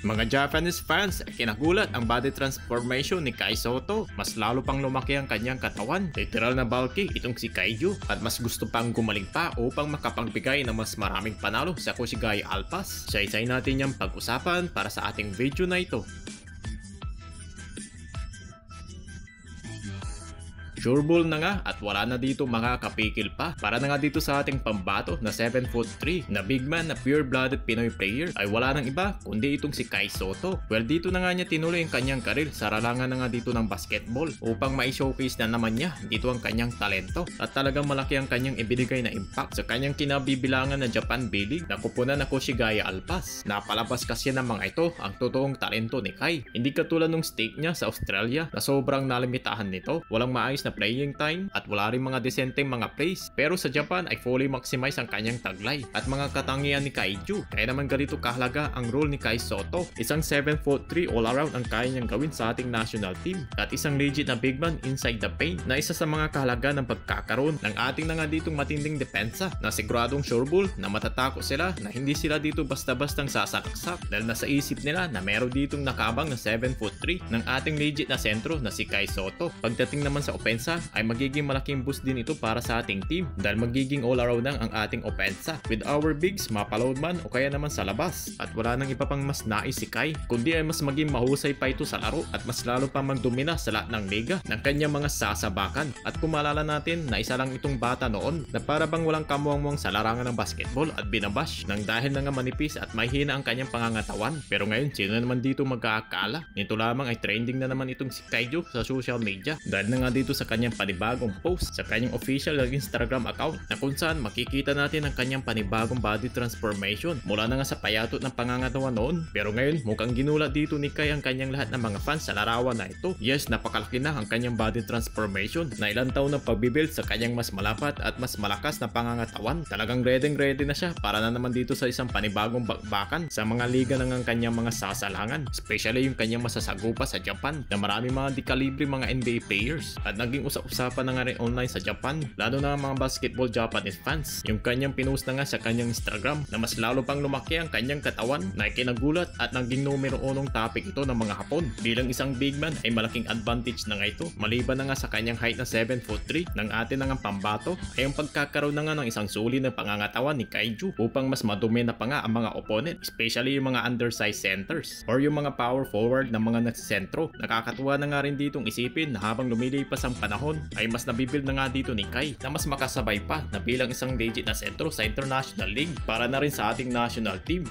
Mga Japanese fans ay kinagulat ang body transformation ni Kai Sotto. Mas lalo pang lumaki ang kanyang katawan. Literal na bulky itong si Kaiju at mas gusto pang gumaling pa upang makapagbigay ng mas maraming panalo sa Kushigaya Alpas. Isa-isay natin niyang pag-usapan para sa ating video na ito. Sureball na nga at wala na dito makakapikil pa. Para na nga dito sa ating pambato na 7'3" na big man na pure-blooded Pinoy player ay wala nang iba kundi itong si Kai Sotto. Well, dito na nga niya tinuloy ang kanyang karir sa larangan na nga dito ng basketball upang mai-showcase na naman niya dito ang kanyang talento at talagang malaki ang kanyang ibinigay na impact sa kanyang kinabibilangan na Japan B-League na kupunan na Kushigaya Alpas. Napalabas kasi ng mga ito ang totoong talento ni Kai. Hindi katulad nung stake niya sa Australia na sobrang nalimitahan nito, walang maayos na playing time at wala rin mga decenteng mga plays. Pero sa Japan ay fully maximize ang kanyang taglay at mga katangian ni Kaiju. Kaya naman ganito kahalaga ang role ni Kai Sotto. Isang 7'3" all around ang kaya niyang gawin sa ating national team at isang legit na big man inside the paint na isa sa mga kahalaga ng pagkakaroon ng ating na nga ditong matinding depensa na siguradong sureball na matatako sila na hindi sila dito basta-bastang sasaksak dahil nasa isip nila na meron ditong nakabang na 7'3" ng ating legit na sentro na si Kai Sotto. Pagdating naman sa offense ay magiging malaking boost din ito para sa ating team dahil magiging all around ang ating opensa with our bigs mapaload man o kaya naman sa labas at wala nang iba pang mas nais si Kai kundi ay mas maging mahusay pa ito sa laro at mas lalo pa magdomina sa lahat ng liga ng kanyang mga sasabakan. At kung maalala natin na isa lang itong bata noon na para bang walang kamuang-muang sa larangan ng basketball at binabash nang dahil na nga manipis at may hina ang kanyang pangangatawan. Pero ngayon sino naman dito mag-aakala nito lamang ay trending na naman itong si Kaiju sa social media dahil na nga dito sa kanyang panibagong post sa kanyang official Instagram account na kung saan makikita natin ang kanyang panibagong body transformation mula na nga sa payatot ng pangangatawan noon. Pero ngayon mukhang ginulat dito ni Kai ang kanyang lahat ng mga fans sa larawan na ito. Yes, napakalaki na ang kanyang body transformation na ilang taon ng pagbibuild sa kanyang mas malapat at mas malakas na pangangatawan. Talagang ready na siya para na naman dito sa isang panibagong bakbakan sa mga liga ng ang kanyang mga sasalangan, especially yung kanyang masasagupa sa Japan na marami mga di-kalibre mga NBA players. At naging usap-usapan na nga rin online sa Japan lalo na mga basketball Japanese fans yung kanyang pinost na nga sa kanyang Instagram na mas lalo pang lumaki ang kanyang katawan na ikinagulat at naging numero 1 topic ito ng mga Hapon. Bilang isang big man ay malaking advantage na nga ito maliban na nga sa kanyang height na 7'3" ng atin na nga pambato ay ang pagkakaroon na nga ng isang suli na pangangatawan ni Kaiju upang mas madumi na pa nga ang mga opponent, especially yung mga undersized centers or yung mga power forward ng mga nagsisentro. Nakakatuwa na nga rin ditong isipin na habang lumilipas ang panahon ay mas nabibuild na nga dito ni Kai na mas makasabay pa na bilang isang legit na sentro sa International League para na rin sa ating national team.